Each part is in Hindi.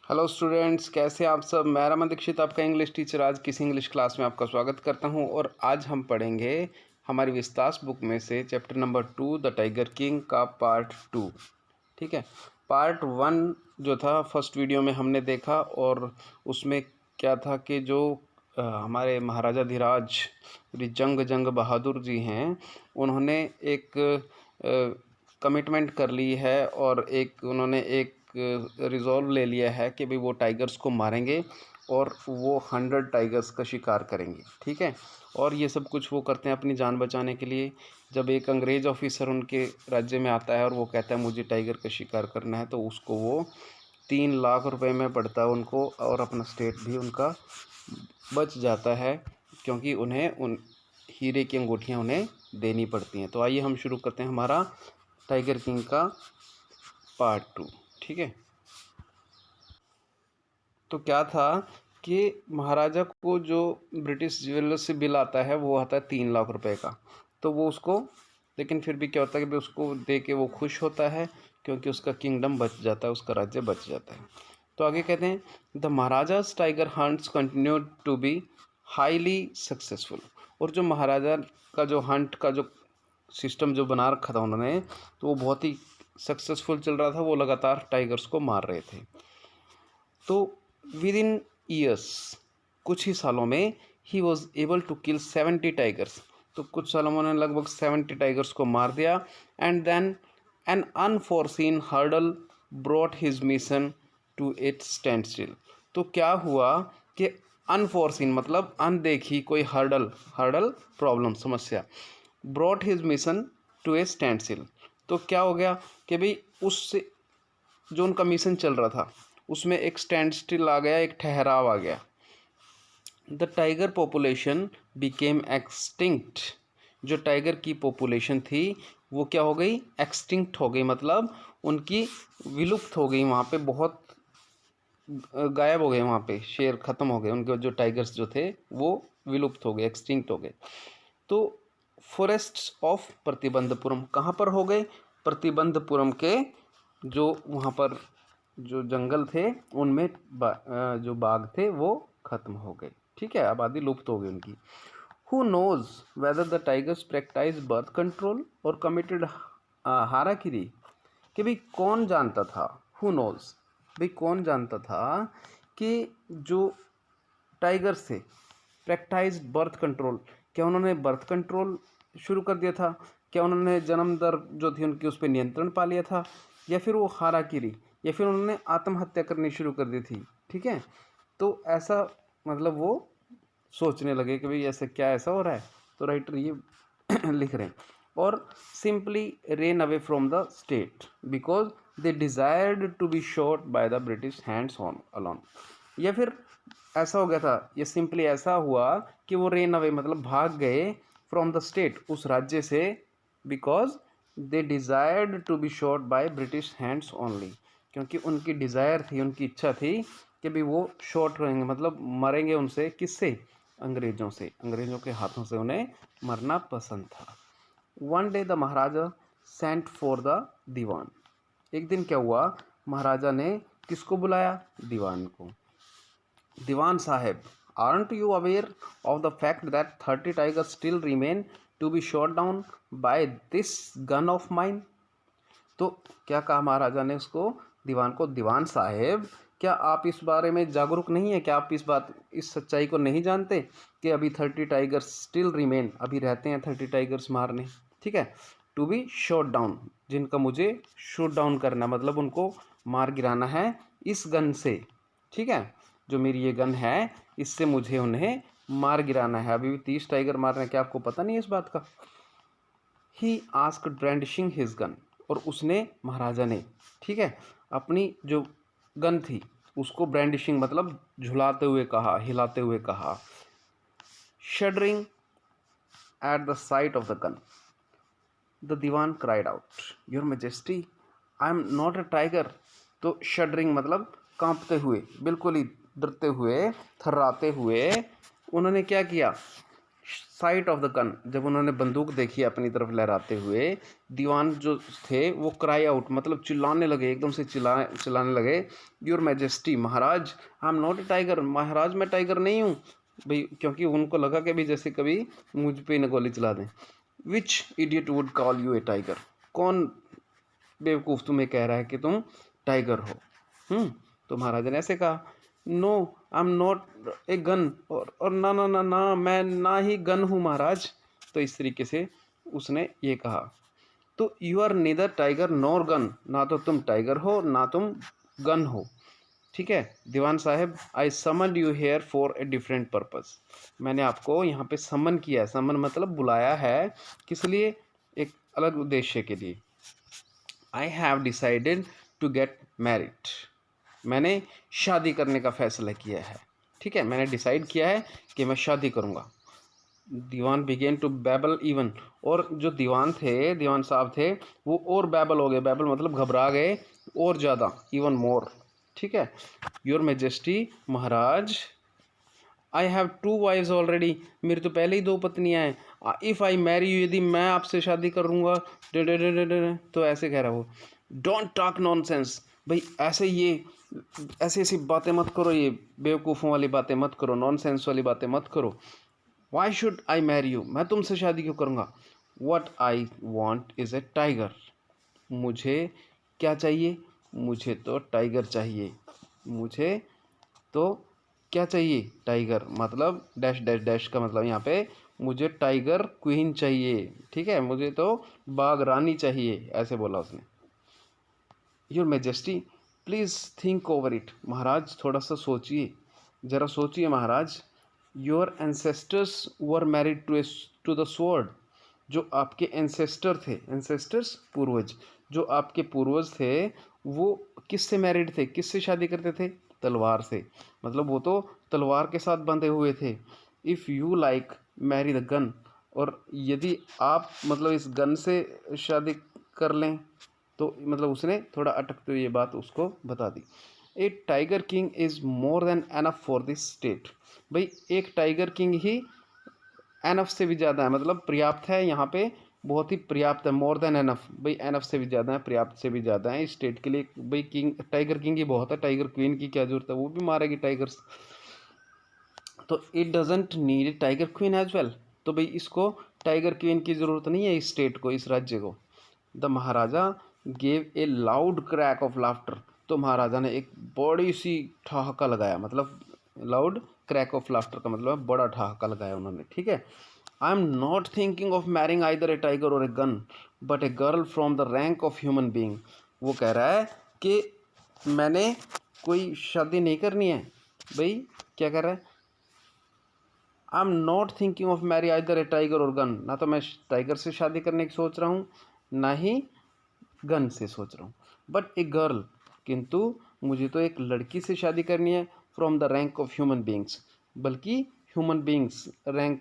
हेलो स्टूडेंट्स, कैसे आप सब। मैं रमन दीक्षित, आपका इंग्लिश टीचर, आज किसी इंग्लिश क्लास में आपका स्वागत करता हूं। और आज हम पढ़ेंगे हमारी विस्तास बुक में से chapter number 2 the tiger king का पार्ट 2। ठीक है। पार्ट 1 जो था फर्स्ट वीडियो में हमने देखा, और उसमें क्या था कि जो हमारे महाराजा धीराज जंग बहादुर जी हैं, उन्होंने एक कमिटमेंट कर ली है और उन्होंने एक रिज़ॉल्व ले लिया है कि भाई वो टाइगर्स को मारेंगे और वो 100 टाइगर्स का शिकार करेंगे। ठीक है। और ये सब कुछ वो करते हैं अपनी जान बचाने के लिए। जब एक अंग्रेज़ ऑफिसर उनके राज्य में आता है और वो कहता है मुझे टाइगर का शिकार करना है, तो उसको वो 3 लाख रुपए में पड़ता है उनको, और अपना स्टेट भी उनका बच जाता है, क्योंकि उन्हें उन हीरे की अंगूठियाँ उन्हें देनी पड़ती हैं। तो आइए हम शुरू करते हैं हमारा टाइगर किंग का पार्ट 2। ठीक है। तो क्या था कि महाराजा को जो ब्रिटिश ज्वेलर से बिल आता है वो आता है 3 लाख रुपए का। तो वो उसको, लेकिन फिर भी क्या होता है कि उसको दे के वो खुश होता है, क्योंकि उसका किंगडम बच जाता है, उसका राज्य बच जाता है। तो आगे कहते हैं the maharaja's tiger hunts continue to be highly successful. और जो महाराजा का जो हंट का जो सिस्टम जो बना रखा था उन्होंने, तो वो बहुत ही सक्सेसफुल चल रहा था। वो लगातार टाइगर्स को मार रहे थे। तो विद इन ईयर्स, कुछ ही सालों में, he was able to kill 70 tigers. तो कुछ सालों में उन्होंने लगभग 70 टाइगर्स को मार दिया। And then an unforeseen hurdle brought his mission to its standstill. तो क्या हुआ कि अनफोर्सीन मतलब अनदेखी कोई हर्डल हर्डल प्रॉब्लम समस्या, brought his mission to a standstill. तो क्या हो गया कि भाई उससे जो उनका मिशन चल रहा था उसमें एक स्टैंड स्टिल आ गया, एक ठहराव आ गया। The tiger population became extinct. जो टाइगर की पॉपुलेशन थी वो क्या हो गई, एक्सटिंक्ट हो गई, मतलब उनकी विलुप्त हो गई। वहाँ पे बहुत गायब हो गए, वहाँ पे शेर खत्म हो गए, उनके जो टाइगर्स जो थे वो विलुप्त हो गए, एक्सटिंक्ट हो गए। तो फॉरेस्ट्स ऑफ प्रतिबंधपुरम कहाँ पर हो गए, प्रतिबंधपुरम के जो वहाँ पर जो जंगल थे उनमें जो बाघ थे वो खत्म हो गए। ठीक है, आबादी लुप्त हो गई उनकी। Who knows whether the tigers practice birth control और कमिटेड हाराकिरी। कि भाई कौन जानता था, हु नोज, भाई कौन जानता था कि जो टाइगर्स थे प्रैक्टिस बर्थ कंट्रोल, क्या उन्होंने बर्थ कंट्रोल शुरू कर दिया था, क्या उन्होंने जन्म दर जो थी उनकी उस पर नियंत्रण पा लिया था, या फिर वो हाराकिरी, या फिर उन्होंने आत्महत्या करनी शुरू कर दी थी। ठीक है। तो ऐसा मतलब वो सोचने लगे कि भाई ऐसा क्या ऐसा हो रहा है। तो राइटर ये लिख रहे हैं, और simply ran away from the state because they desired to be shot by the British hands on alone. या फिर ऐसा हो गया था, ये सिंपली ऐसा हुआ कि वो रेन अवे मतलब भाग गए फ्रॉम द स्टेट, उस राज्य से, because they desired to be shot by British hands only. क्योंकि उनकी डिज़ायर थी, उनकी इच्छा थी कि भी वो शॉट रहेंगे, मतलब मरेंगे उनसे, किससे, अंग्रेज़ों से, अंग्रेज़ों के हाथों से उन्हें मरना पसंद था। One day the maharaja sent for the dewan. एक दिन क्या हुआ, महाराजा ने किसको बुलाया, दीवान को। दीवान साहब, aren't you aware of the fact that 30 tigers still remain to be shot down by this gun of mine? तो क्या कहा महाराजा ने उसको, दीवान को, दीवान साहेब क्या आप इस बारे में जागरूक नहीं है, क्या आप इस सच्चाई को नहीं जानते कि अभी 30 टाइगर्स स्टिल रिमेन, अभी रहते हैं 30 टाइगर्स मारने। ठीक है। टू बी शॉट डाउन, जिनका मुझे शूट डाउन करना, मतलब उनको मार गिराना है इस गन से। ठीक है, जो मेरी ये गन है इससे मुझे उन्हें मार गिराना है। अभी भी 30 टाइगर मारना है, क्या आपको पता नहीं है इस बात का। He asked brandishing his gun, और उसने, महाराजा ने, ठीक है, अपनी जो गन थी उसको ब्रांडिशिंग मतलब झुलाते हुए कहा, हिलाते हुए कहा। Shuddering at the sight of the gun, the dewan cried out, your majesty I am not a tiger. तो शडरिंग मतलब कांपते हुए, बिल्कुल ही डरते हुए, थर्राते हुए, उन्होंने क्या किया, साइट ऑफ द गन, जब उन्होंने बंदूक देखी अपनी तरफ लहराते हुए, दीवान जो थे वो क्राई आउट मतलब चिल्लाने लगे, एकदम से चिल्लाने लगे, your majesty, maharaj, I am not a tiger, maharaj मैं टाइगर नहीं हूँ भाई, क्योंकि उनको लगा कि भी जैसे कभी मुझ पे न गोली चला दें। Which idiot would call you a tiger, कौन बेवकूफ़ तुम्हें कह रहा है कि तुम टाइगर हो। तो महाराजा ने ऐसे कहा, no I am not a gun, और ना ना ना ना मैं ना ही गन हूँ महाराज। तो इस तरीके से उसने ये कहा। तो you are neither tiger nor gun, ना तो तुम टाइगर हो ना तुम गन हो। ठीक है दीवान साहब, I summon you here for a different purpose, मैंने आपको यहाँ पे समन किया है, समन मतलब बुलाया है, किस लिए, एक अलग उद्देश्य के लिए। I have decided to get married, मैंने शादी करने का फैसला किया है। ठीक है, मैंने डिसाइड किया है कि मैं शादी करूँगा। दीवान बिगेन टू बैबल इवन, और जो दीवान थे, दीवान साहब थे, वो और बैबल हो गए, बैबल मतलब घबरा गए और ज़्यादा, इवन मोर। ठीक है, योर मेजेस्टी, महाराज, I have two wives already, मेरी तो पहले ही 2 पत्नियां हैं। इफ़ आई मैरी यू, यदि मैं आपसे शादी करूँगा, तो ऐसे कह रहा वो, डोंट टॉक नॉनसेंस, भाई ऐसे ऐसी बातें मत करो, ये बेवकूफ़ों वाली बातें मत करो, नॉनसेंस वाली बातें मत करो। Why should I marry you, मैं तुमसे शादी क्यों करूँगा। What I want is a tiger, मुझे क्या चाहिए, मुझे तो टाइगर चाहिए, मुझे तो क्या चाहिए, टाइगर, मतलब डैश डैश डैश का मतलब यहाँ पे, मुझे टाइगर क्वीन चाहिए। ठीक है, मुझे तो बाघ रानी चाहिए, ऐसे बोला उसने। Your majesty please think over it, maharaj थोड़ा सा सोचिए, ज़रा सोचिए maharaj. Your ancestors were married to the sword, जो आपके एंसेस्टर थे, एंसेस्टर्स पूर्वज, जो आपके पूर्वज थे, वो किससे मैरिड थे, किससे शादी करते थे, तलवार से, मतलब वो तो तलवार के साथ बंधे हुए थे। If you like marry the gun, और यदि आप मतलब इस गन से शादी कर लें, तो मतलब उसने थोड़ा अटकते हुए ये बात उसको बता दी। A tiger king is more than enough for this state, भाई एक टाइगर किंग ही एनफ से भी ज़्यादा है, मतलब पर्याप्त है यहाँ पे, बहुत ही पर्याप्त है, मोर देन एनफ, भाई एनफ से भी ज़्यादा है, पर्याप्त से भी ज़्यादा है इस स्टेट के लिए। भाई किंग, टाइगर किंग ही बहुत है, टाइगर क्वीन की क्या जरूरत है, वो भी मारेगी टाइगर्स। तो it doesn't need tiger queen as well, तो भाई इसको टाइगर क्वीन की ज़रूरत नहीं है इस स्टेट को, इस राज्य को। The Maharaja gave a loud crack of laughter, तो महाराजा ने एक बड़ी सी ठहाका लगाया, मतलब लाउड क्रैक ऑफ लाफ्टर का मतलब बड़ा ठहाका लगाया उन्होंने। ठीक है, I am not thinking of marrying either a tiger और a gun, but a girl from the rank of human being, वो कह रहा है कि मैंने कोई शादी नहीं करनी है। भाई क्या कर रहा है, I am not thinking of marry either a tiger और गन, ना तो मैं टाइगर से शादी करने की सोच रहा हूँ, ना ही गन से सोच रहा हूँ, बट ए गर्ल, किंतु मुझे तो एक लड़की से शादी करनी है, from the rank of human beings, बल्कि ह्यूमन बींग्स रैंक,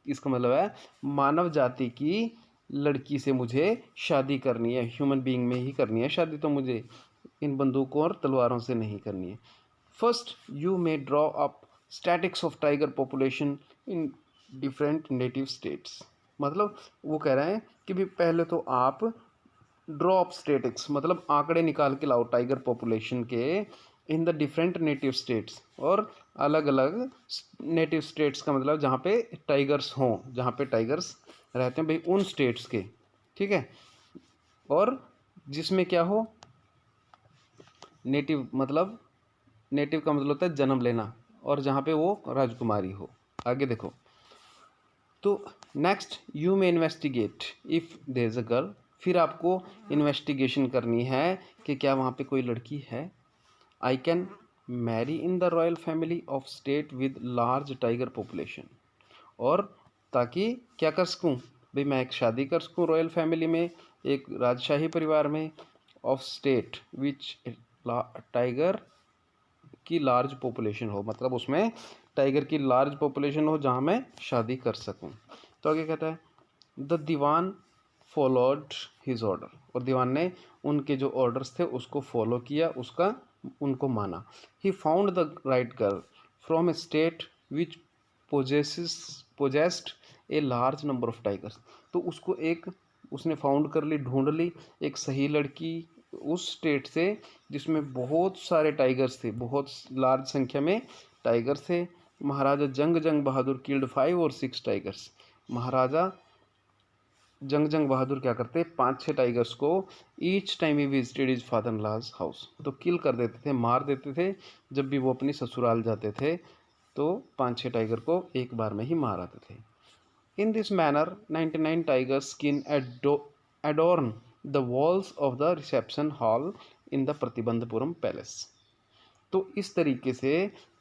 इसका मतलब है मानव जाति की लड़की से मुझे शादी करनी है, ह्यूमन बीइंग में ही करनी है शादी, तो मुझे इन बंदूकों और तलवारों से नहीं करनी है। First you may draw up statics of tiger population in different native states, मतलब वो कह रहे हैं कि भी पहले तो आप ड्रॉ अप स्टैटिक्स मतलब आंकड़े निकाल के लाओ टाइगर पॉपुलेशन के, in the different native states, और अलग अलग नेटिव स्टेट्स का मतलब जहाँ पे टाइगर्स हों, जहाँ पे टाइगर्स रहते हैं भाई उन स्टेट्स के। ठीक है, और जिसमें क्या हो, नेटिव मतलब, नेटिव का मतलब होता है जन्म लेना, और जहाँ पे वो राजकुमारी हो। आगे देखो, तो next you may investigate if there is a girl, फिर आपको इन्वेस्टिगेशन करनी है कि क्या वहाँ पे कोई लड़की है। I can marry in the royal family of state with large tiger population, और ताकि क्या कर सकूँ, भाई मैं एक शादी कर सकूँ रॉयल फैमिली में, एक राजशाही परिवार में, ऑफ स्टेट विच टाइगर की लार्ज पॉपुलेशन हो, मतलब उसमें टाइगर की लार्ज पॉपुलेशन हो जहाँ मैं शादी कर सकूँ। तो आगे कहता है, the dewan followed his order, और दीवान ने उनके जो ऑर्डर्स थे उसको फॉलो किया, उनको माना। He found the right girl from A state which possessed a large number of tigers. तो उसको उसने फाउंड कर ली, ढूंढ ली एक सही लड़की उस स्टेट से जिसमें बहुत सारे टाइगर्स थे, बहुत लार्ज संख्या में टाइगर्स थे। महाराजा जंग बहादुर किल्ड 5 और 6 टाइगर्स। महाराजा जंग बहादुर क्या करते, 5-6 टाइगर्स को each time he visited his father in law's house, तो किल कर देते थे, मार देते थे। जब भी वो अपनी ससुराल जाते थे तो 5-6 टाइगर को एक बार में ही मार आते थे। इन this manner 99 tigers skin adorn the walls of the reception hall in the Pratibandapuram palace. तो इस तरीके से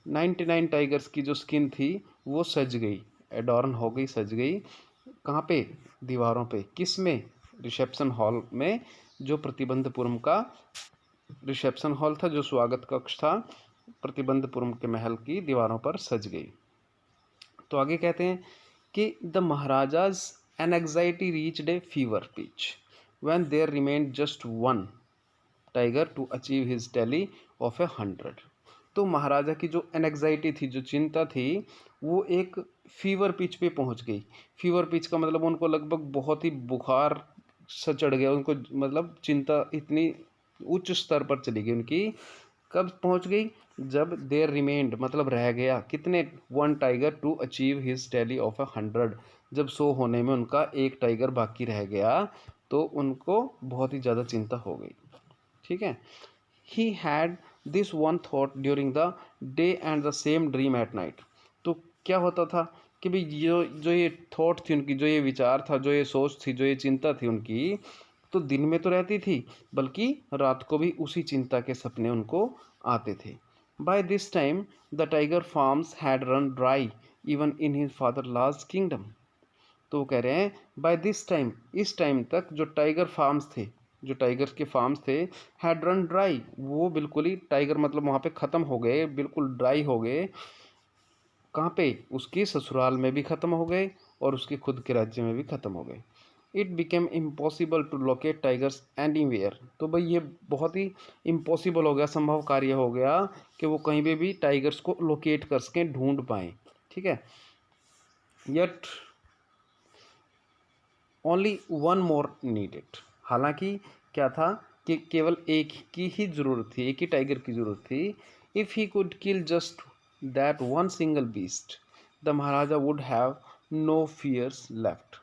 99 टाइगर्स की जो स्किन थी वो सज गई, एडॉर्न हो गई, सज गई। कहाँ पे? दीवारों पे। किस में? रिसेप्शन हॉल में, जो प्रतिबंधपुरम का रिसेप्शन हॉल था, जो स्वागत कक्ष था, प्रतिबंधपुरम के महल की दीवारों पर सज गई। तो आगे कहते हैं कि the maharaja's anxiety reached a fever pitch when there remained just one tiger to achieve his tally of 100। तो महाराजा की जो एंजाइटी थी, जो चिंता थी, वो एक फीवर पिच पे पहुंच गई। फीवर पिच का मतलब उनको लगभग बहुत ही बुखार सा चढ़ गया उनको, मतलब चिंता इतनी उच्च स्तर पर चली गई उनकी। कब पहुंच गई? जब देयर रिमेन्ड मतलब रह गया कितने, 1 tiger to achieve his tally of 100। जब 100 होने में उनका एक टाइगर बाकी रह गया तो उनको बहुत ही ज़्यादा चिंता हो गई। ठीक है। He had this one thought during the day and the same dream at night. तो क्या होता था कि भाई जो ये थॉट थी उनकी, जो ये विचार था, जो ये सोच थी, जो ये चिंता थी उनकी, तो दिन में तो रहती थी बल्कि रात को भी उसी चिंता के सपने उनको आते थे। By this time the tiger farms had run dry even in his father laws kingdom. तो वो कह रहे हैं बाय दिस टाइम, इस टाइम तक जो टाइगर फार्म्स थे, जो टाइगर्स के फार्म्स थे, हैड रन ड्राई, वो बिल्कुल ही टाइगर मतलब वहाँ पे ख़त्म हो गए, बिल्कुल ड्राई हो गए। कहाँ पे? उसकी ससुराल में भी ख़त्म हो गए और उसके खुद के राज्य में भी ख़त्म हो गए। It became impossible to locate tigers anywhere. तो भाई ये बहुत ही इम्पॉसिबल हो गया, संभव कार्य हो गया कि वो कहीं पे भी टाइगर्स को लोकेट कर सकें, ढूंढ पाएँ। ठीक है। Yet only one more needed. हालांकि क्या था कि केवल एक की ही ज़रूरत थी, एक ही टाइगर की ज़रूरत थी। If he could kill just that one single beast the maharaja would have no fears left.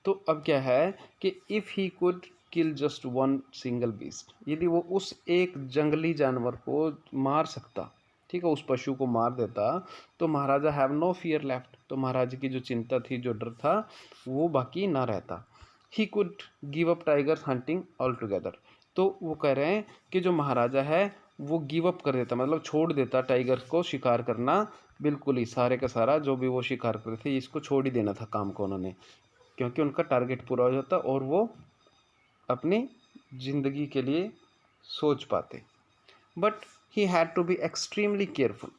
तो अब क्या है कि if he could kill just one single beast, यदि वो उस एक जंगली जानवर को मार सकता, ठीक है, उस पशु को मार देता, तो महाराजा हैव नो फियर लेफ्ट। तो महाराजा की जो चिंता थी, जो डर था, वो बाकी ना रहता। He could give up tigers hunting all together. तो वो कह रहे हैं कि जो महाराजा है वो गिव अप कर देता, मतलब छोड़ देता टाइगर्स को शिकार करना, बिल्कुल ही सारे का सारा जो भी वो शिकार करते थे, इसको छोड़ ही देना था काम को उन्होंने, क्योंकि उनका टारगेट पूरा हो जाता और वो अपनी ज़िंदगी के लिए सोच पाते। But he had to be extremely careful.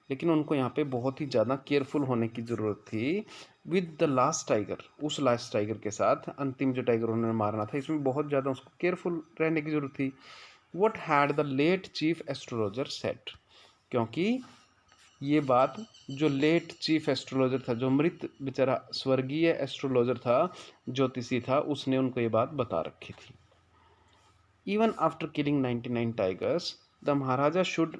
लेकिन उनको यहाँ पे बहुत ही ज़्यादा केयरफुल होने की ज़रूरत थी विद द लास्ट टाइगर, उस लास्ट टाइगर के साथ, अंतिम जो टाइगर उन्होंने मारना था, इसमें बहुत ज़्यादा उसको केयरफुल रहने की ज़रूरत थी। What had the late chief astrologer said. क्योंकि ये बात जो लेट चीफ एस्ट्रोलॉजर था, जो मृत बेचारा स्वर्गीय एस्ट्रोलॉजर था, ज्योतिषी था, उसने उनको ये बात बता रखी थी। Even after killing 99 tigers the Maharaja should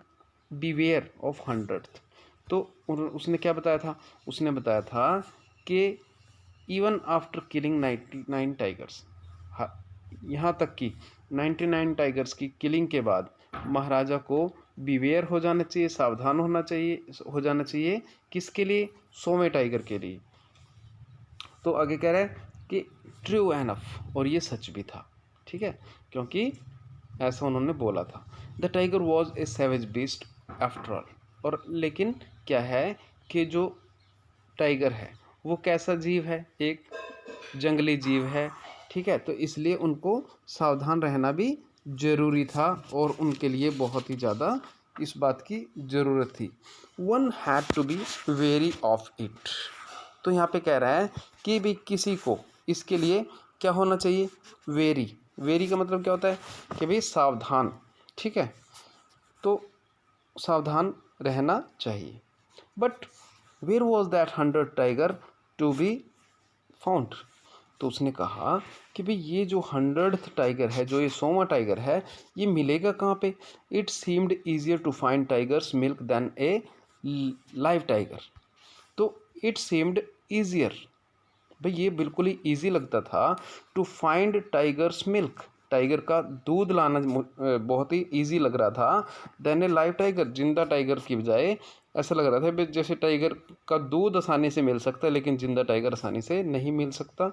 beware of 100th। तो उसने क्या बताया था? उसने बताया था कि इवन आफ्टर किलिंग 99 टाइगर्स, यहाँ तक कि 99 टाइगर्स की किलिंग के बाद महाराजा को बीवेयर हो जाना चाहिए, सावधान हो जाना चाहिए। किसके लिए? 100वें टाइगर के लिए। तो आगे कह रहा है कि ट्रू एनफ, और ये सच भी था। ठीक है, क्योंकि ऐसा उन्होंने बोला था। The tiger was a savage beast after all. और लेकिन क्या है कि जो टाइगर है वो कैसा जीव है? एक जंगली जीव है। ठीक है, तो इसलिए उनको सावधान रहना भी ज़रूरी था और उनके लिए बहुत ही ज़्यादा इस बात की ज़रूरत थी। One had to be very of it. तो यहाँ पे कह रहा है कि भी किसी को इसके लिए क्या होना चाहिए? वेरी। वेरी का मतलब क्या होता है? कि भाई सावधान। ठीक है, तो सावधान रहना चाहिए। But he had to be extremely careful. लेकिन उनको यहाँ पे बहुत ही ज़्यादा इस बात की ज़रूरत थी। One had to be very of it. तो यहाँ पे कह रहा है कि भी किसी को इसके लिए क्या होना चाहिए? वेरी। वेरी का मतलब क्या होता है? कि भाई सावधान। ठीक है, तो सावधान रहना चाहिए। But where was that 100 tiger to be found. तो उसने कहा कि भाई ये जो 100th टाइगर है, जो ये 100वां टाइगर है, ये मिलेगा कहाँ पे। It seemed easier to find tiger's milk than a live tiger. तो इट सीम्ड ईजियर, भाई ये बिल्कुल ही ईजी लगता था to find tiger's milk, tiger का दूध लाना बहुत ही ईजी लग रहा था। देन ए लाइव टाइगर, जिंदा टाइगर की बजाय ऐसा लग रहा था भाई जैसे टाइगर का दूध आसानी से मिल सकता है लेकिन जिंदा टाइगर आसानी से नहीं मिल सकता।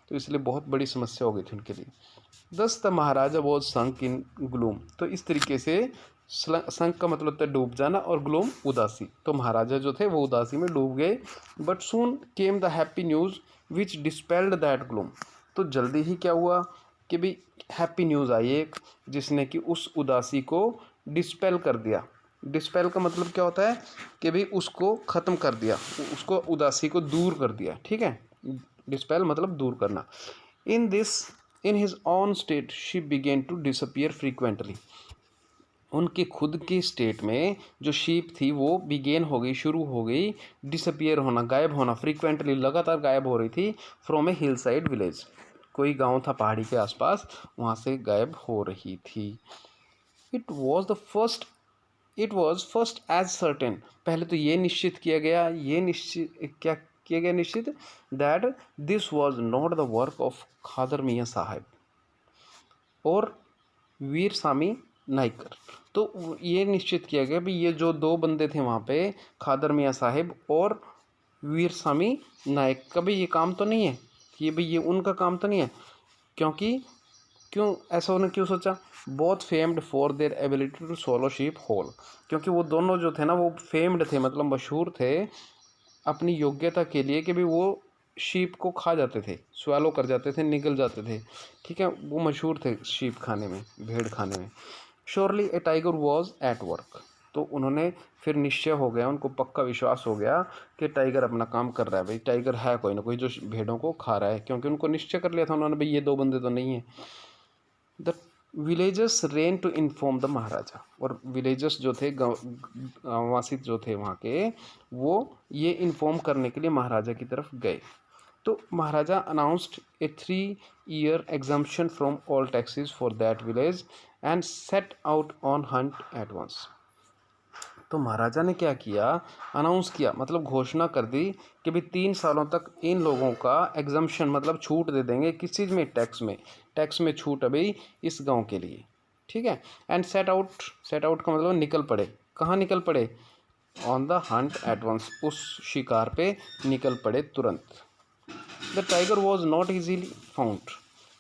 तो इसलिए बहुत बड़ी समस्या हो गई थी उनके लिए। दस the Maharaja was sunk in gloom. तो इस तरीके से संक का मतलब होता है डूब जाना और ग्लूम उदासी। तो महाराजा जो थे वो उदासी में डूब गए। But soon came the happy news which dispelled that gloom. तो जल्दी ही क्या हुआ कि भाई हैप्पी न्यूज़ आई एक, जिसने कि उस उदासी को डिस्पेल कर दिया। डिस्पेल का मतलब क्या होता है कि भाई उसको ख़त्म कर दिया, उसको उदासी को दूर कर दिया। ठीक है, डिस्पेल मतलब दूर करना। In his own state she began to disappear frequently. उनके खुद के स्टेट में जो शीप थी वो बिगेन हो गई, शुरू हो गई डिसअपियर होना, गायब होना, फ्रीक्वेंटली लगातार गायब हो रही थी from A hill side village. कोई गांव था पहाड़ी के आसपास, वहाँ से गायब हो रही थी। It was the first it was first as certain. पहले तो ये निश्चित किया गया, ये निश्चित क्या किया गया, निश्चित that this was not the work of Khader Miyan Sahib और वीर स्वामी नाइकर। तो ये निश्चित किया गया भी ये जो दो बंदे थे वहाँ पे, खादर मियाँ साहिब और वीर स्वामी नायक का भी ये काम तो नहीं है, ये भी ये उनका काम तो नहीं है। क्यों ऐसा उन्होंने क्यों सोचा। Both famed for their ability to swallow sheep whole. क्योंकि वो दोनों जो थे ना वो फेम्ड थे, मतलब मशहूर थे अपनी योग्यता के लिए कि भी वो शीप को खा जाते थे, स्वैलो कर जाते थे, निगल जाते थे। ठीक है, वो मशहूर थे शीप खाने में, भेड़ खाने में। Surely A tiger was at work. तो उन्होंने फिर निश्चय हो गया, उनको पक्का विश्वास हो गया कि टाइगर अपना काम कर रहा है, भाई टाइगर है कोई ना कोई जो भेड़ों को खा रहा है, क्योंकि उनको निश्चय कर लिया था उन्होंने भाई ये दो बंदे तो नहीं है। The villagers ran to inform the maharaja. और विलेजर्स जो थे, गाँववासी जो थे वहाँ के, वो ये इन्फॉर्म करने के लिए महाराजा की तरफ गए। तो Maharaja announced a 3 year exemption from all taxes for that village and set out on hunt at once. तो महाराजा ने क्या किया, अनाउंस किया मतलब घोषणा कर दी कि भाई 3 सालों तक इन लोगों का एग्जाम्पशन मतलब छूट दे देंगे किस चीज़ में, टैक्स में छूट है भाई इस गांव के लिए। ठीक है, एंड सेट आउट का मतलब निकल पड़े। कहाँ निकल पड़े, on the hunt at once, उस शिकार पे निकल पड़े तुरंत। The tiger was not easily found.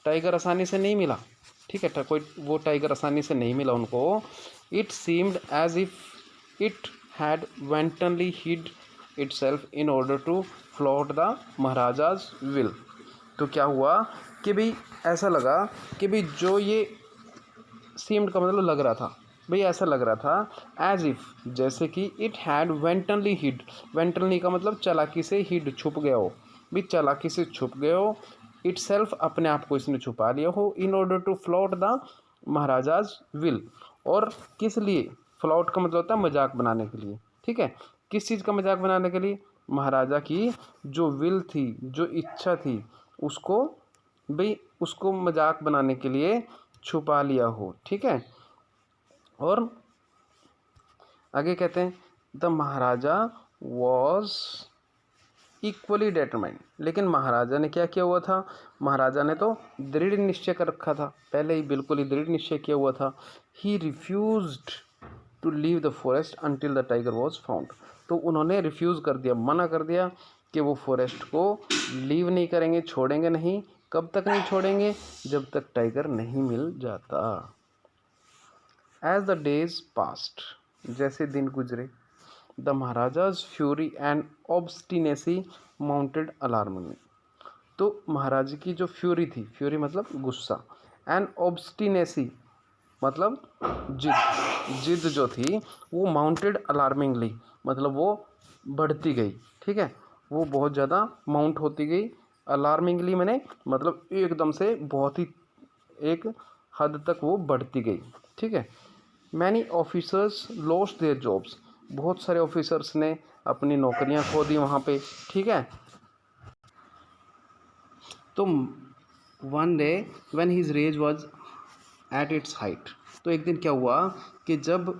टाइगर आसानी से नहीं मिला। ठीक है, कोई वो टाइगर आसानी से नहीं मिला उनको। It seemed as if it had wantonly hid itself in order to flout the Maharaja's will. तो क्या हुआ कि भाई ऐसा लगा कि भाई जो ये सीम्ड का मतलब लग रहा था, भाई ऐसा लग रहा था एज इफ, जैसे कि इट हैड वेंटनली हिड। वेंटनली का मतलब चालाकी से, हिड छुप गया हो, भी चालाकी से छुप गए हो, इट सेल्फ अपने आप को इसने छुपा लिया हो, in order to flout the Maharaja's will. और किस लिए, फ्लॉट का मतलब होता है मजाक बनाने के लिए। ठीक है, किस चीज़ का मजाक बनाने के लिए, महाराजा की जो विल थी, जो इच्छा थी, उसको भाई उसको मजाक बनाने के लिए छुपा लिया हो। ठीक है, और आगे कहते हैं the Maharaja was equally determined. लेकिन महाराजा ने क्या किया हुआ था, महाराजा ने तो दृढ़ निश्चय कर रखा था, पहले ही बिल्कुल ही दृढ़ निश्चय किया हुआ था। He refused to leave the forest until the tiger was found. तो उन्होंने रिफ्यूज़ कर दिया, मना कर दिया कि वो फॉरेस्ट को लीव नहीं करेंगे, छोड़ेंगे नहीं। कब तक नहीं छोड़ेंगे, जब तक टाइगर नहीं मिल जाता। एज द डेज पास्ट, जैसे दिन गुजरे, the Maharaja's fury and obstinacy mounted alarmingly. तो महाराज की जो फ्यूरी थी, फ्यूरी मतलब गुस्सा, एंड ऑब्स्टिनेसी मतलब जिद जो थी, वो माउंटेड अलार्मिंगली मतलब वो बढ़ती गई। ठीक है, वो बहुत ज़्यादा माउंट होती गई। अलार्मिंगली मैंने मतलब एकदम से बहुत ही एक हद तक वो बढ़ती गई। ठीक है, many officers lost their jobs. बहुत सारे ऑफिसर्स ने अपनी नौकरियां खो दी वहाँ पे, ठीक है। तो one day when his rage was at its height, तो एक दिन क्या हुआ कि जब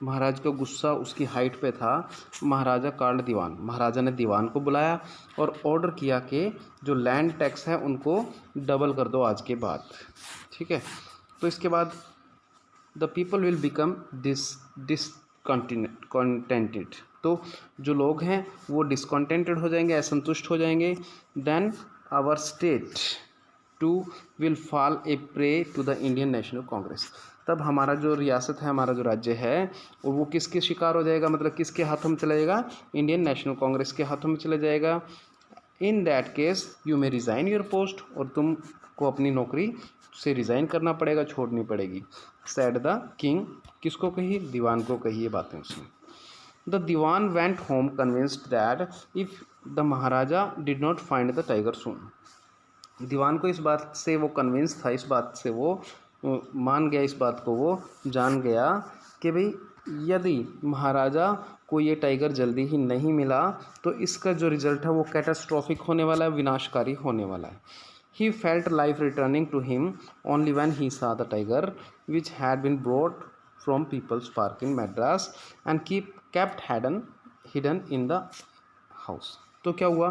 महाराज का गुस्सा उसकी हाइट पे था, महाराजा कार्ड दीवान, महाराजा ने दीवान को बुलाया और ऑर्डर किया कि जो लैंड टैक्स है उनको डबल कर दो आज के बाद, ठीक है। तो इसके बाद the people will become discontented, तो जो लोग हैं वो डिसकंटेंटेड हो जाएंगे, असंतुष्ट हो जाएंगे। Then our state too will fall a prey to the Indian National Congress, तब हमारा जो रियासत है, हमारा जो राज्य है, और वो किसके शिकार हो जाएगा, मतलब किसके हाथों में चला जाएगा, इंडियन नेशनल कांग्रेस के हाथों में चला जाएगा। In that case you may resign your post, और तुमको अपनी नौकरी से रिज़ाइन करना पड़ेगा, छोड़नी पड़ेगी। सैड द किंग, किसको कही, दीवान को कही ये बातें उसने। The Dewan went home convinced that if the Maharaja did not find the tiger soon, Dewan को इस बात से वो कन्विंस था, इस बात से वो मान गया, इस बात को वो जान गया कि भाई यदि महाराजा को ये टाइगर जल्दी ही नहीं मिला तो इसका जो रिजल्ट है वो कैटास्ट्रॉफिक होने वाला है, विनाशकारी होने वाला है। He felt life returning to him only when he saw the tiger which had been brought from People's Park in Madras and kept hidden in the house। तो क्या हुआ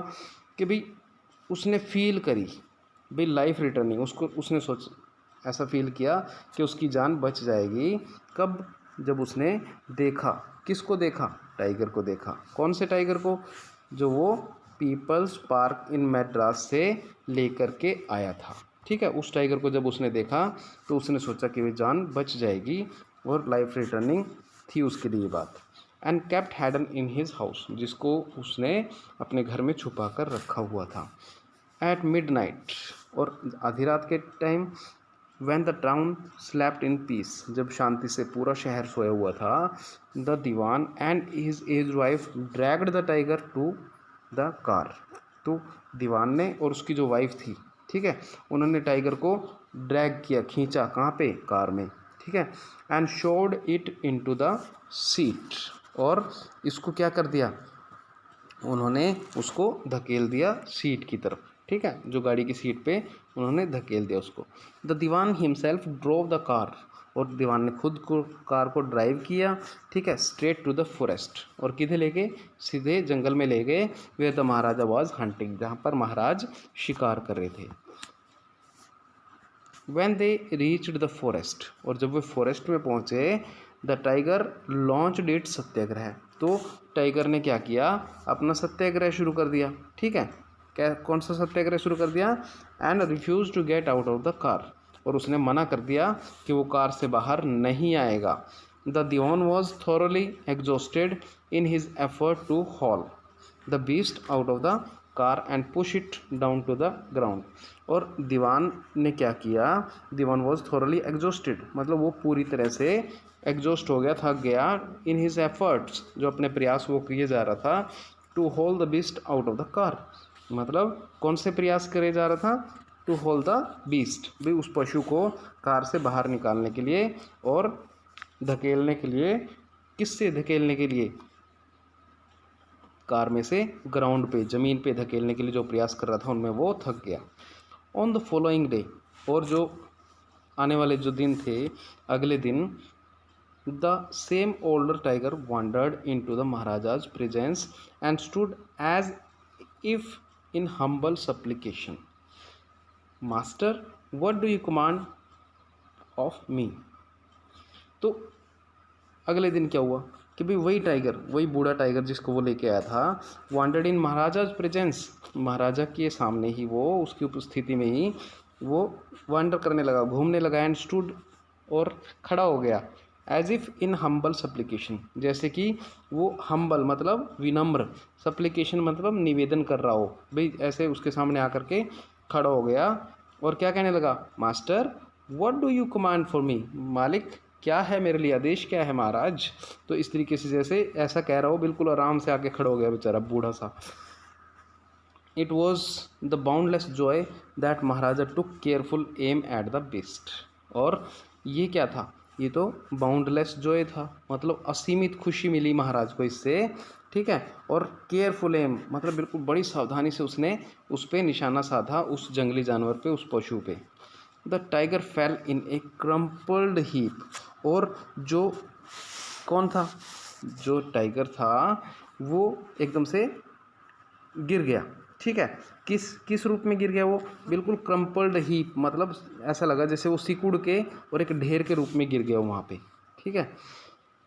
कि भाई उसने फील करी भाई लाइफ रिटर्निंग, उसको उसने सोच ऐसा फील किया कि उसकी जान बच जाएगी। कब, जब उसने देखा, किसको देखा, टाइगर को देखा। कौन से टाइगर को, जो वो पीपल्स पार्क इन मैड्रास से लेकर के आया था, ठीक है। उस टाइगर को जब उसने देखा तो उसने सोचा कि वे जान बच जाएगी और लाइफ रिटर्निंग थी उसके लिए बात। And kept hidden in his house, जिसको उसने अपने घर में छुपा कर रखा हुआ था। एट मिडनाइट, और आधी रात के time, when the town slept in peace, जब शांति से पूरा शहर सोया हुआ था, the dewan and his aged wife dragged the tiger to the car, तो दीवान ने और उसकी जो वाइफ थी, ठीक है, उन्होंने टाइगर को ड्रैग किया, खींचा, कहाँ पे, कार में, ठीक है। And showed it into the seat, और इसको क्या कर दिया, उन्होंने उसको धकेल दिया सीट की तरफ, ठीक है, जो गाड़ी की सीट पे उन्होंने धकेल दिया उसको। The dewan himself drove the car, और दीवान ने खुद को कार को ड्राइव किया, ठीक है, स्ट्रेट टू द फॉरेस्ट, और किधर ले गए, सीधे जंगल में ले गए, where the maharaja was hunting, जहाँ पर महाराज शिकार कर रहे थे। When they reached the forest, और जब वे फॉरेस्ट में पहुँचे, the tiger launched its satyagraha, तो टाइगर ने क्या किया, अपना सत्याग्रह शुरू कर दिया, ठीक है। क्या, कौन सा सत्याग्रह शुरू कर दिया, and refused to get out of the car, और उसने मना कर दिया कि वो कार से बाहर नहीं आएगा। The dewan was thoroughly exhausted in his effort to haul the beast out of the car and push it down to the ground, और दीवान ने क्या किया, दीवान वॉज थॉरली एग्जॉस्टेड, मतलब वो पूरी तरह से एग्जॉस्ट हो गया, थक गया, इन हिज एफर्ट्स, जो अपने प्रयास वो किए जा रहा था, to hold the beast out of the car, मतलब कौन से प्रयास करे जा रहा था, टू होल्ड द बीस्ट, भाई उस पशु को कार से बाहर निकालने के लिए और धकेलने के लिए, किससे धकेलने के लिए, कार में से ग्राउंड पे, ज़मीन पे धकेलने के लिए जो प्रयास कर रहा था उनमें वो थक गया। ऑन द फॉलोइंग डे, और जो आने वाले जो दिन थे, अगले दिन, the same older tiger wandered into the Maharaja's presence and stood as if in humble supplication. Master, what do you command of me? तो अगले दिन क्या हुआ कि भाई वही टाइगर, वही बूढ़ा टाइगर जिसको वो लेके आया था, वांडर्ड इन महाराजाज प्रेजेंस, महाराजा के सामने ही, वो उसकी उपस्थिति में ही वो वांडर करने लगा, घूमने लगा, एंड स्टूड, और खड़ा हो गया, एज इफ़ इन हम्बल सप्लिकेशन, जैसे कि वो हम्बल मतलब विनम्र, सप्लिकेशन मतलब निवेदन कर रहा हो, भाई ऐसे उसके सामने आकर के खड़ा हो गया, और क्या कहने लगा, master what do you command for me, मालिक क्या है मेरे लिए आदेश, क्या है महाराज। तो इस तरीके से जैसे ऐसा कह रहा हो, बिल्कुल आराम से आके खड़ा हो गया बेचारा बूढ़ा सा। It was the boundless joy that maharaja took careful aim at the beast, और ये क्या था, ये तो बाउंडलेस जॉय था, मतलब असीमित खुशी मिली महाराज को इससे, ठीक है। और केयरफुल एम, मतलब बिल्कुल बड़ी सावधानी से उसने उस पर निशाना साधा, उस जंगली जानवर पे, उस पशु पे। The tiger fail in A crumpled heap, और जो कौन था, जो टाइगर था वो एकदम से गिर गया, ठीक है। किस किस रूप में गिर गया वो, बिल्कुल क्रम्पल्ड हीप, मतलब ऐसा लगा जैसे वो सिकुड़ के और एक ढेर के रूप में गिर गया वहाँ पे, ठीक है।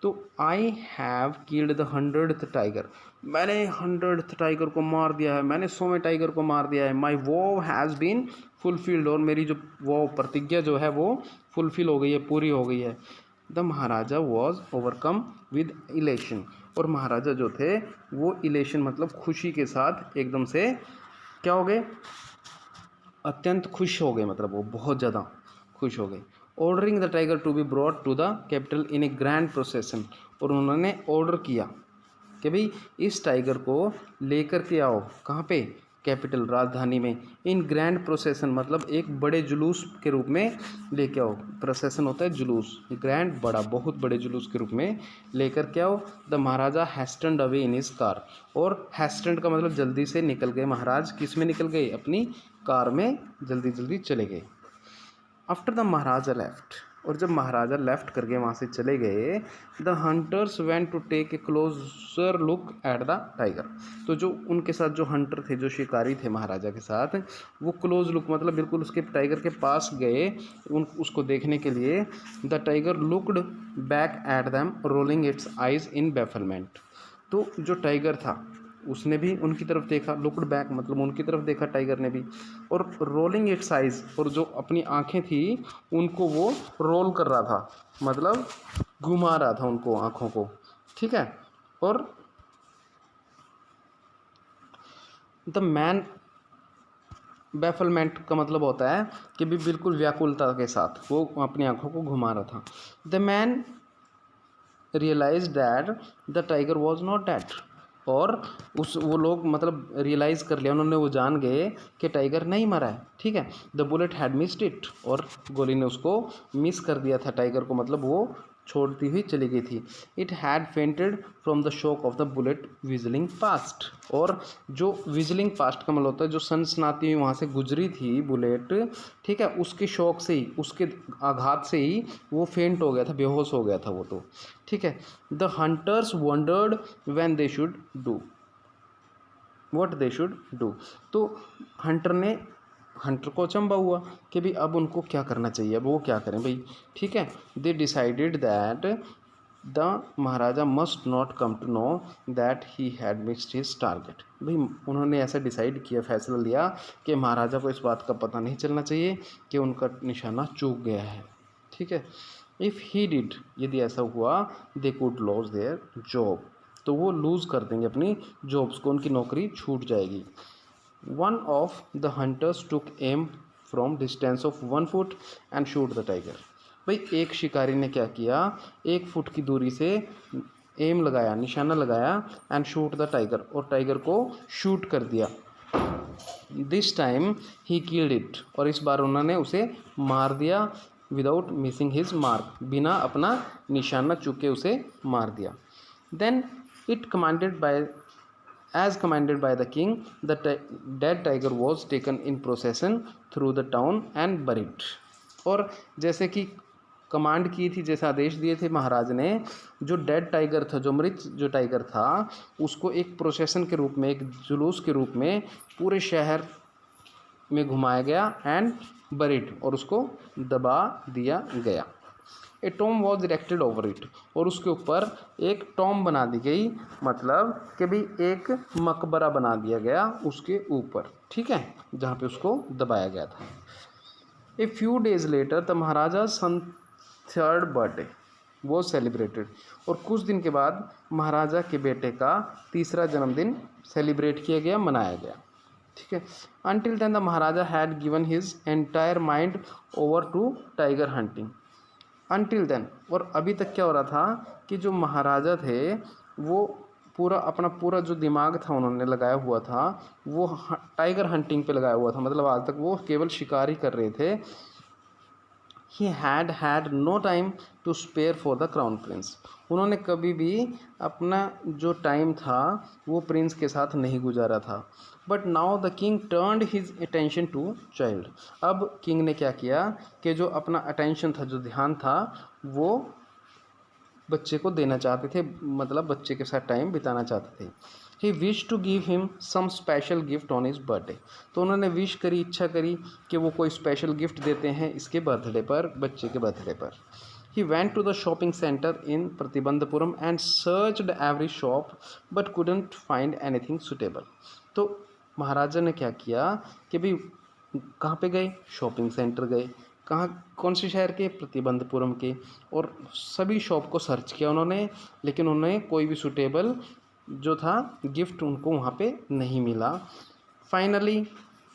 तो I have killed the 100th tiger, मैंने 100th टाइगर को मार दिया है, मैंने 100वें टाइगर को मार दिया है। माई वॉव हैज़ बीन फुलफिल्ड, और मेरी जो वो प्रतिज्ञा जो है वो फुलफिल हो गई है, पूरी हो गई है। The Maharaja was overcome with elation, और महाराजा जो थे वो इलेशन मतलब खुशी के साथ एकदम से क्या हो गए, अत्यंत खुश हो गए, मतलब वो बहुत ज़्यादा खुश हो गए। Ordering the tiger to be brought to the capital in a grand procession, और उन्होंने ऑर्डर किया कि भाई इस टाइगर को लेकर के आओ, कहाँ पे, कैपिटल, राजधानी में, इन ग्रैंड प्रोसेसन, मतलब एक बड़े जुलूस के रूप में लेके आओ। प्रोसेसन होता है जुलूस, ग्रैंड बड़ा, बहुत बड़े जुलूस के रूप में लेकर के आओ। The Maharaja hastened away in his car, और हैस्टेंड का मतलब जल्दी से निकल गए महाराज, किस में निकल गए, अपनी कार में जल्दी जल्दी चले गए। आफ्टर द महाराजा लेफ्ट, और जब महाराजा लेफ्ट करके वहाँ से चले गए, the hunters went to take a closer look at the tiger, तो जो उनके साथ जो हंटर थे, जो शिकारी थे महाराजा के साथ, वो क्लोज लुक मतलब बिल्कुल उसके टाइगर के पास गए उसको देखने के लिए। The tiger looked back at them rolling its eyes in bafflement, तो जो टाइगर था उसने भी उनकी तरफ देखा, लुक्ड बैक मतलब उनकी तरफ देखा टाइगर ने भी, और रोलिंग इट्स आइज, और जो अपनी आंखें थी उनको वो रोल कर रहा था, मतलब घुमा रहा था उनको, आंखों को, ठीक है। और द मैन, बैफलमेंट का मतलब होता है कि भी बिल्कुल व्याकुलता के साथ वो अपनी आंखों को घुमा रहा था। The man realise that the tiger was not dead, और वो लोग मतलब रियलाइज़ कर लिया, उन्होंने वो जान गए कि टाइगर नहीं मरा है, ठीक है। The bullet had missed it, और गोली ने उसको मिस कर दिया था टाइगर को, मतलब वो छोड़ती हुई चली गई थी। It had fainted from the shock of the bullet विजलिंग past, और जो विजलिंग पास्ट का मतलब होता है जो सनसनाती हुई वहाँ से गुजरी थी बुलेट, ठीक है, उसके शौक से ही, उसके आघात से ही वो फेंट हो गया था, बेहोश हो गया था वो तो, ठीक है। The hunters wondered when they should do what they should do, तो हंटर को अचंबा हुआ कि भाई अब उनको क्या करना चाहिए, अब वो क्या करें भाई, ठीक है। They decided that the maharaja must not come to know that he had missed his target, भाई उन्होंने ऐसा डिसाइड किया, फैसला लिया कि महाराजा को इस बात का पता नहीं चलना चाहिए कि उनका निशाना चूक गया है, ठीक है। इफ़ ही डिड, यदि ऐसा हुआ, they could loss their job, तो वो लूज़ कर देंगे अपनी जॉब्स को, उनकी नौकरी छूट जाएगी। One of the hunters took am from distance of 1 foot and shoot the tiger, भाई एक शिकारी ने क्या किया, 1 फुट की दूरी से एम लगाया, निशाना लगाया, एंड शूट द टाइगर, और टाइगर को शूट कर दिया। This time he killed it, और इस बार उन्होंने उसे मार दिया, विदाउट मिसिंग हिज मार्क, बिना अपना निशाना चूके उसे मार दिया। Then it commanded by As commanded by the king, the dead tiger was taken in procession through the town and buried. और जैसे कि कमांड की थी, जैसे आदेश दिए थे महाराज ने, जो डेड टाइगर था, जो मृत जो टाइगर था, उसको एक प्रोसेशन के रूप में, एक जुलूस के रूप में पूरे शहर में घुमाया गया, एंड बरिड, और उसको दबा दिया गया। A tomb was erected over it, और उसके ऊपर एक टॉम बना दी गई, मतलब कि भाई एक मकबरा बना दिया गया उसके ऊपर, ठीक है, जहाँ पे उसको दबाया गया था। A few days later the maharaja son 3rd birthday वो सेलिब्रेटेड, और कुछ दिन के बाद महाराजा के बेटे का 3रा जन्मदिन सेलिब्रेट किया गया, मनाया गया, ठीक है। Until then the maharaja had given his entire mind over to tiger hunting. Until then, और अभी तक क्या हो रहा था कि जो महाराजा थे वो पूरा जो दिमाग था उन्होंने लगाया हुआ था वो टाइगर हंटिंग पे लगाया हुआ था, मतलब आज तक वो केवल शिकार ही कर रहे थे। He had no time to spare for the crown prince. उन्होंने कभी भी अपना जो टाइम था वो प्रिंस के साथ नहीं गुजारा था। But now the king turned his attention to child. अब किंग ने क्या किया कि जो अपना अटेंशन था, जो ध्यान था, वो बच्चे को देना चाहते थे, मतलब बच्चे के साथ टाइम बिताना चाहते थे। He wish to give him some special gift on his birthday. तो उन्होंने विश करी, इच्छा करी कि वो कोई स्पेशल गिफ्ट देते हैं इसके बर्थडे पर, बच्चे के बर्थडे पर। He went to the shopping centre in Pratibandhapuram and searched every shop but couldn't find anything suitable. तो महाराजा ने क्या किया कि भाई कहाँ पे गए, शॉपिंग सेंटर गए, कहाँ, कौन से शहर के, प्रतिबंधपुरम के, और सभी शॉप को सर्च किया उन्होंने, लेकिन उन्हें कोई भी सूटेबल जो था गिफ्ट उनको वहाँ पे नहीं मिला। Finally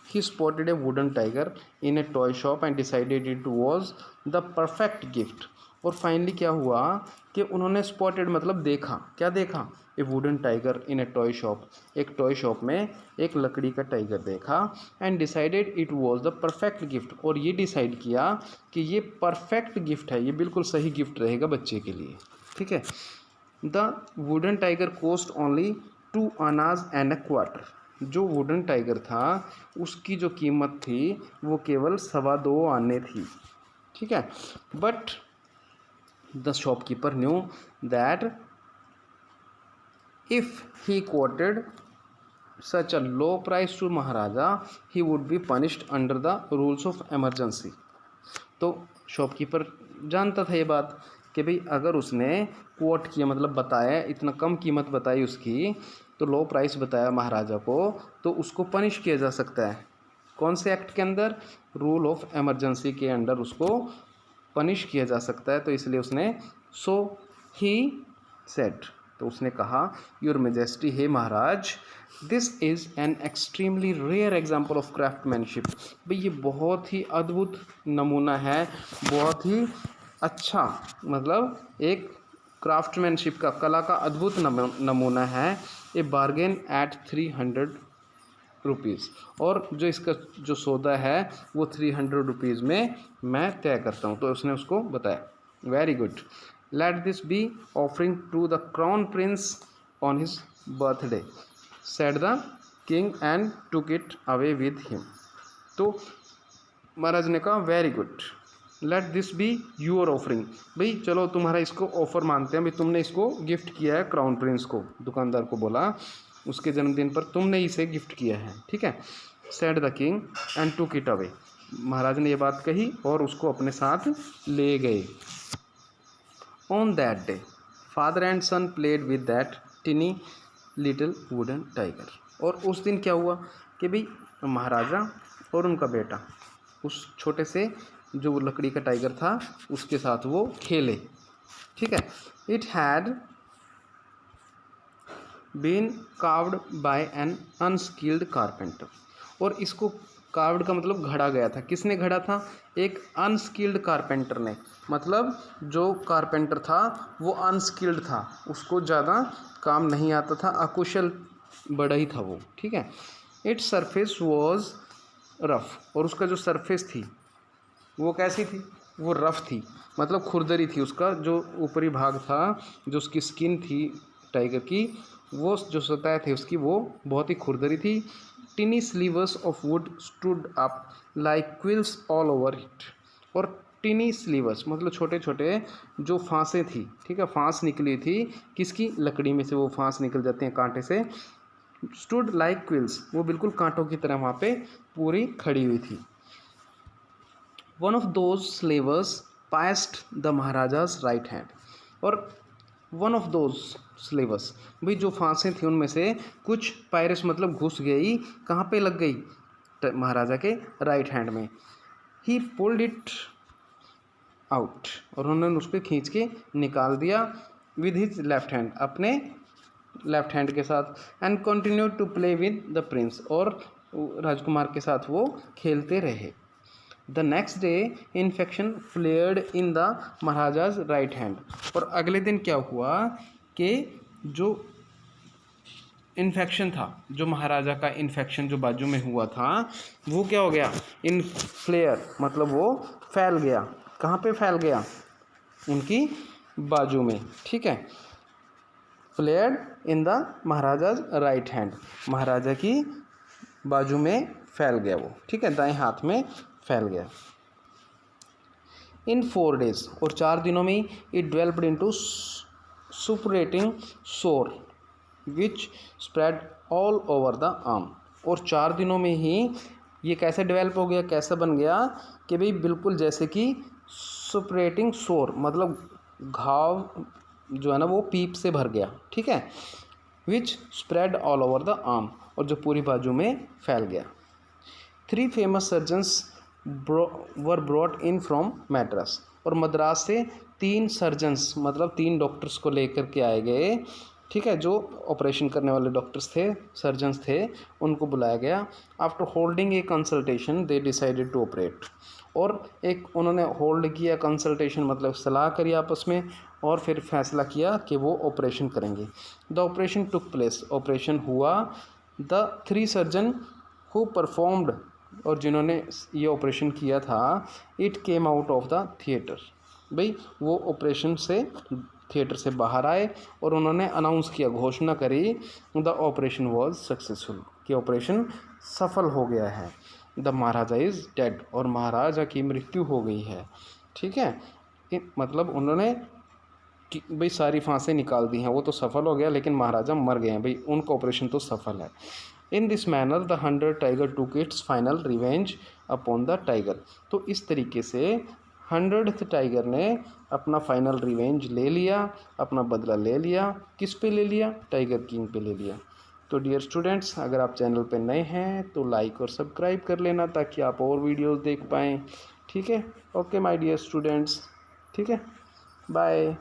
he spotted A wooden tiger in A toy shop and decided it was the perfect gift. और फाइनली क्या हुआ कि उन्होंने स्पॉटेड मतलब देखा, क्या देखा, ए wooden tiger in A toy shop, एक टॉय शॉप में एक लकड़ी का टाइगर देखा, and decided it was the perfect gift, और ये डिसाइड किया कि ये परफेक्ट गिफ्ट है, ये बिल्कुल सही गिफ्ट रहेगा बच्चे के लिए। ठीक है। The wooden tiger cost only 2 आनाज एंड अ क्वार्टर। जो वुडन टाइगर था उसकी जो कीमत थी वो केवल 2.25 आने थी। ठीक है। But the shopkeeper knew that if he quoted such a low price to Maharaja he would be punished under the rules of emergency। तो शॉपकीपर जानता था ये बात कि भाई अगर उसने कोट किया, मतलब बताया, इतना कम कीमत बताई उसकी, तो लो प्राइस बताया महाराजा को, तो उसको पनिश किया जा सकता है। कौन से एक्ट के अंदर, रूल ऑफ इमरजेंसी के अंडर उसको पनिश किया जा सकता है। तो इसलिए उसने सो ही सेड, तो उसने कहा, योर मेजेस्टी, हे maharaj, this is an extremely rare example of craftsmanship. भाई ये बहुत ही अद्भुत नमूना है, बहुत ही अच्छा, मतलब एक क्राफ्टमैनशिप का, कला का अद्भुत नमूना है। ए बार्गेन एट 300 रुपीज़, और जो इसका जो सौदा है वो 300 रुपीज़ में मैं तय करता हूँ। तो उसने उसको बताया, very good, let this be offering to the crown prince on his birthday, said the king and took it away with him. तो महाराज ने कहा, very good, let this be your offering. भाई चलो तुम्हारा इसको ऑफर मानते हैं, भाई तुमने इसको गिफ्ट किया है क्राउन प्रिंस को, दुकानदार को बोला, उसके जन्मदिन पर तुमने इसे गिफ्ट किया है। ठीक है। Said the king and took it away. Maharaj ने ये बात कही और उसको अपने साथ ले गए। On that day father and son played with that tiny little wooden tiger. और उस दिन क्या हुआ कि भाई महाराजा और उनका बेटा उस छोटे से जो लकड़ी का टाइगर था उसके साथ वो खेले। ठीक है। It had been carved by an unskilled carpenter. और इसको कार्व्ड का मतलब घड़ा गया था। किसने घड़ा था? एक अनस्किल्ड कारपेंटर ने। मतलब जो कारपेंटर था वो अनस्किल्ड था, उसको ज़्यादा काम नहीं आता था, अकुशल बड़ा ही था वो। ठीक है। Its surface was rough. और उसका जो सरफेस थी वो कैसी थी? वो रफ़ थी, मतलब खुरदरी थी। उसका जो ऊपरी भाग था, जो उसकी स्किन थी टाइगर की, वो जो सतह थी उसकी वो बहुत ही खुरदरी थी। Tiny slivers of wood stood up like quills all over it. और टिनी स्लीवर्स मतलब छोटे छोटे जो फांसें थी, ठीक है, फांस निकली थी किसकी? लकड़ी में से वो फांस निकल जाते हैं कांटे से। स्टूड लाइक क्विल्स, वो बिल्कुल कांटों की तरह वहाँ पे पूरी खड़ी हुई थी। One of those slivers passed the Maharaja's right hand. और वन ऑफ दोज स्लेवर्स, भाई जो फांसें थी उनमें से कुछ पायरस मतलब घुस गई, कहाँ पे लग गई? महाराजा के राइट हैंड में। ही पुल्ड इट आउट, और उन्होंने उसको खींच के निकाल दिया विद हिज लेफ्ट हैंड, अपने लेफ्ट हैंड के साथ। And continue to play with the prince, और राजकुमार के साथ वो खेलते रहे। The next day infection flared in the Maharaja's right hand. और अगले दिन क्या हुआ कि जो इन्फेक्शन था, जो महाराजा का इन्फेक्शन जो बाजू में हुआ था, वो क्या हो गया? इन फ्लेयर मतलब वो फैल गया। कहाँ पे फैल गया, उनकी बाजू में, ठीक है। Flared in the Maharaja's right hand, Maharaja की बाजू में फैल गया वो, ठीक है, दाएं हाथ में फैल गया। इन 4 days, और 4 दिनों में ही it developed into suppurating sore which spread all over the arm, और 4 दिनों में ही ये कैसे डेवलप हो गया, कैसे बन गया कि भाई बिल्कुल जैसे कि सुपरेटिंग सोर, मतलब घाव जो है ना वो पीप से भर गया, ठीक है, which spread all over the arm, और जो पूरी बाजू में फैल गया। 3 famous surgeons were brought in from Madras, और मद्रास से 3 सर्जन्स मतलब 3 डॉक्टर्स को लेकर के आए गए, ठीक है, जो ऑपरेशन करने वाले डॉक्टर्स थे, सर्जन्स थे, उनको बुलाया गया। After holding a consultation they decided to operate, और एक उन्होंने होल्ड किया, कंसल्टेशन मतलब सलाह करी आपस में, और फिर फैसला किया कि वो ऑपरेशन करेंगे। The operation took place, operation हुआ। द 3 सर्जन हु परफॉर्म्ड, और जिन्होंने ये ऑपरेशन किया था, it came out of the theatre, भाई वो ऑपरेशन से थिएटर से बाहर आए और उन्होंने अनाउंस किया, घोषणा करी, द ऑपरेशन वॉज सक्सेसफुल, कि ऑपरेशन सफल हो गया है। द महाराजा इज़ डेड, और महाराजा की मृत्यु हो गई है, ठीक है। मतलब उन्होंने कि भाई सारी फांसें निकाल दी हैं, वो तो सफल हो गया, लेकिन महाराजा मर गए हैं, भाई उनका ऑपरेशन तो सफल है। In this manner the 100 tiger took its final revenge upon the tiger, तो इस तरीके से 100th टाइगर ने अपना फाइनल रिवेंज ले लिया, अपना बदला ले लिया। किस पे ले लिया, टाइगर किंग पे ले लिया। तो डियर स्टूडेंट्स, अगर आप चैनल पे नए हैं तो लाइक और सब्सक्राइब कर लेना ताकि आप और वीडियोस देख पाएँ, ठीक है। ओके माय डियर स्टूडेंट्स, ठीक है, बाय।